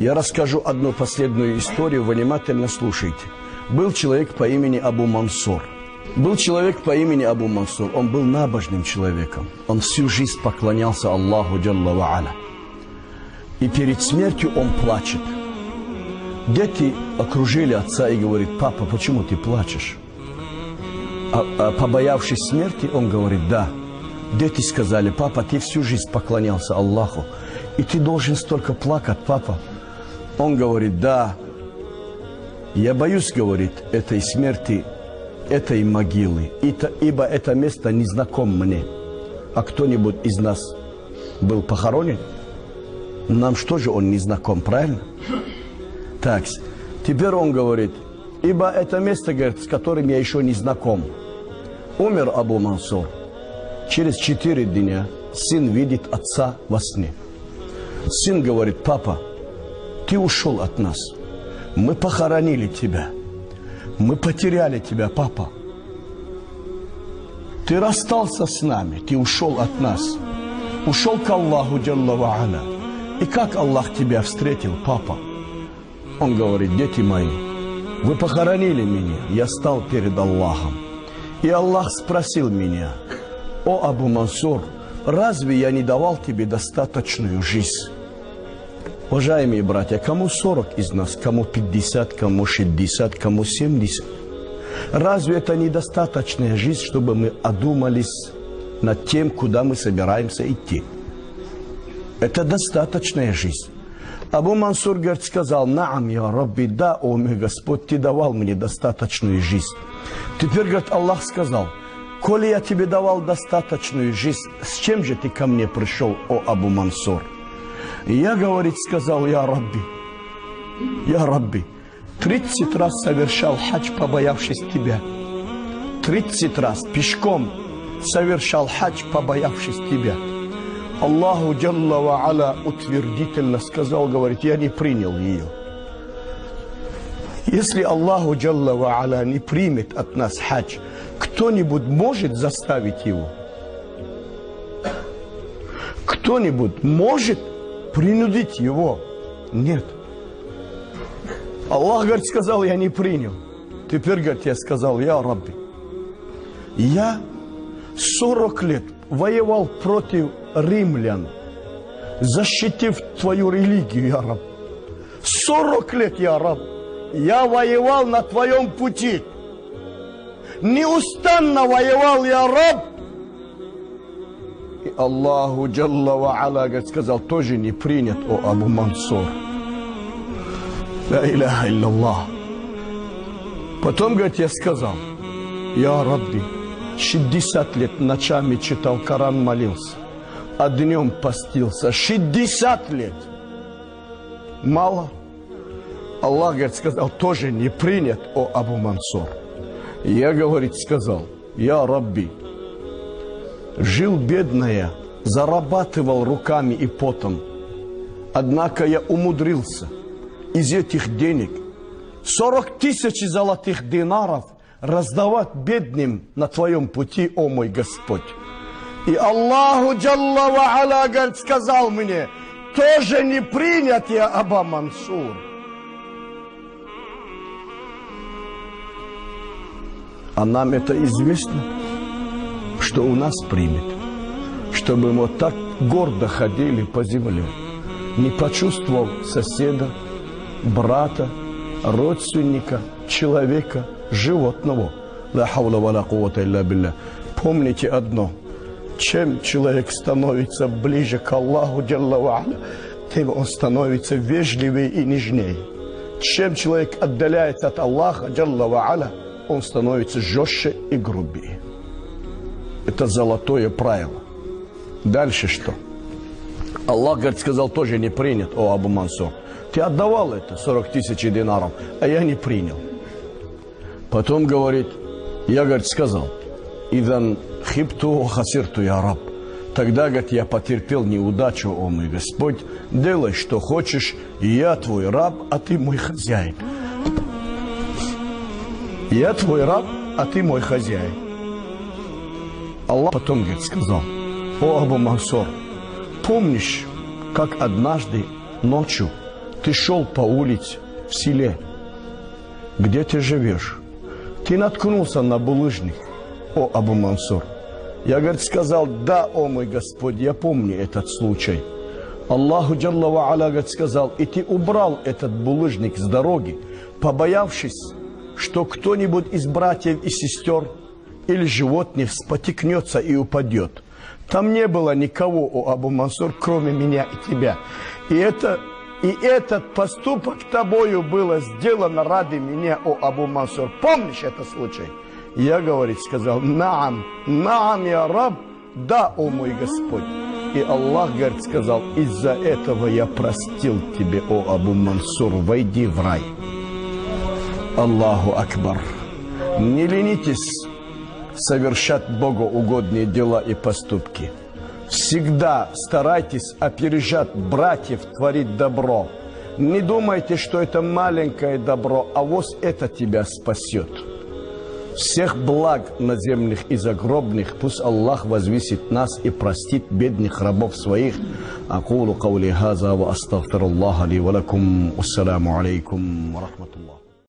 Я расскажу одну последнюю историю, внимательно слушайте. Был человек по имени Абу Мансур. Он был набожным человеком. Он всю жизнь поклонялся Аллаху Джалла ва Аля. И перед смертью он плачет. Дети окружили отца и говорят: папа, почему ты плачешь? Побоявшись смерти, он говорит: да. Дети сказали: папа, ты всю жизнь поклонялся Аллаху, и ты должен столько плакать, папа. Он говорит: да, я боюсь, говорит, этой смерти, этой могилы, ибо это место не знакомо мне. А кто-нибудь из нас был похоронен? Нам что же он не знаком, правильно? Так, теперь он говорит: ибо это место, говорит, с которым я еще не знаком. Умер Абу Мансур. Через 4 дня сын видит отца во сне. Сын говорит: папа, ты ушел от нас. Мы похоронили тебя. Мы потеряли тебя, папа. Ты расстался с нами, ты ушел от нас. Ушел к Аллаху Джалла ва Аля. И как Аллах тебя встретил, папа? Он говорит: дети мои, вы похоронили меня, я стал перед Аллахом. И Аллах спросил меня: о Абу Мансур, разве я не давал тебе достаточную жизнь? Уважаемые братья, кому 40 из нас, кому 50, кому 60, кому 70? Разве это недостаточная жизнь, чтобы мы одумались над тем, куда мы собираемся идти? Это достаточная жизнь. Абу Мансур, говорит, сказал: наам, я Рабби, да, о мой Господь, ты давал мне достаточную жизнь. Теперь, говорит, Аллах сказал: коли я тебе давал достаточную жизнь, с чем же ты ко мне пришел, о Абу Мансур? И я, говорит, сказал: я Рабби, 30 раз совершал хадж, побоявшись тебя. 30 раз пешком совершал хадж, побоявшись тебя. Аллаху Джалла ва Аля утвердительно сказал, говорит: я не принял ее. Если Аллаху Джалла ва Аля не примет от нас хадж, кто-нибудь может заставить его? Кто-нибудь может принудить его? Нет. Аллах, говорит, сказал: я не принял. Теперь, говорит, я сказал: я Рабби, я 40 лет воевал против римлян, защитив твою религию, я Раб. 40 лет, я Раб, я воевал на твоем пути. Неустанно воевал, я Раб. И Аллаху Джалла ва Аля, говорит, сказал: тоже не принят, о Абу Мансур. Ла иляха илляллах. Потом, говорит, я сказал: я Рабби, 60 лет ночами читал Коран, молился, а днем постился. 60 лет. Мало? Аллах, говорит, сказал: тоже не принят, о Абу Мансур. Я, говорит, сказал: я Рабби, жил бедная, зарабатывал руками и потом. Однако я умудрился из этих денег 40 тысяч золотых динаров раздавать бедным на твоем пути, о мой Господь. И Аллаху Джалла ва Аля, говорит, сказал мне: тоже не принят, я Абу Мансур. А нам это известно, что у нас примет, чтобы мы вот так гордо ходили по земле, не почувствовал соседа, брата, родственника, человека, животного. Ла хаула ва ла куввата илля билля. Помните одно: чем человек становится ближе к Аллаху Джалла ва Аля, тем он становится вежливее и нежнее. Чем человек отдаляется от Аллаха Джалла ва Аля, он становится жестче и грубее. Это золотое правило. Дальше что? Аллах, говорит, сказал: тоже не принят, о Абу Мансур. Ты отдавал это, 40 тысяч динаров, а я не принял. Потом, говорит, я, говорит, сказал: идан хибту хасирту, я Раб. Тогда, говорит, я потерпел неудачу, о мой Господь. Делай, что хочешь, и я твой раб, а ты мой хозяин. Я твой раб, а ты мой хозяин. Аллах потом, говорит, сказал: о Абу Мансур, помнишь, как однажды ночью Ты шел по улице в селе, где ты живешь. Ты наткнулся на булыжник, о Абу Мансур. Я, говорит, сказал: да, о мой Господь, я помню этот случай. Аллаху Джалла ва Аля, говорит, сказал: и ты убрал этот булыжник с дороги, побоявшись, что кто-нибудь из братьев и сестер или животных спотыкнется и упадет. Там не было никого, о Абу Мансур, кроме меня и тебя. И этот поступок тобою было сделано ради меня, о Абу Мансур. Помнишь этот случай? Я, говорит, сказал: наам, я раб, да, о мой Господь. И Аллах, говорит, сказал: из-за этого я простил тебе, о Абу Мансур, войди в рай. Аллаху Акбар. Не ленитесь совершать богоугодные дела и поступки. Всегда старайтесь опережать братьев, творить добро. Не думайте, что это маленькое добро, а вот это тебя спасет. Всех благ наземных и загробных пусть Аллах возвысит нас и простит бедных рабов своих. Акулу каули хаза ва астагфируллаха ли ва лакум. Ассаламу алейкум ва рахматуллах.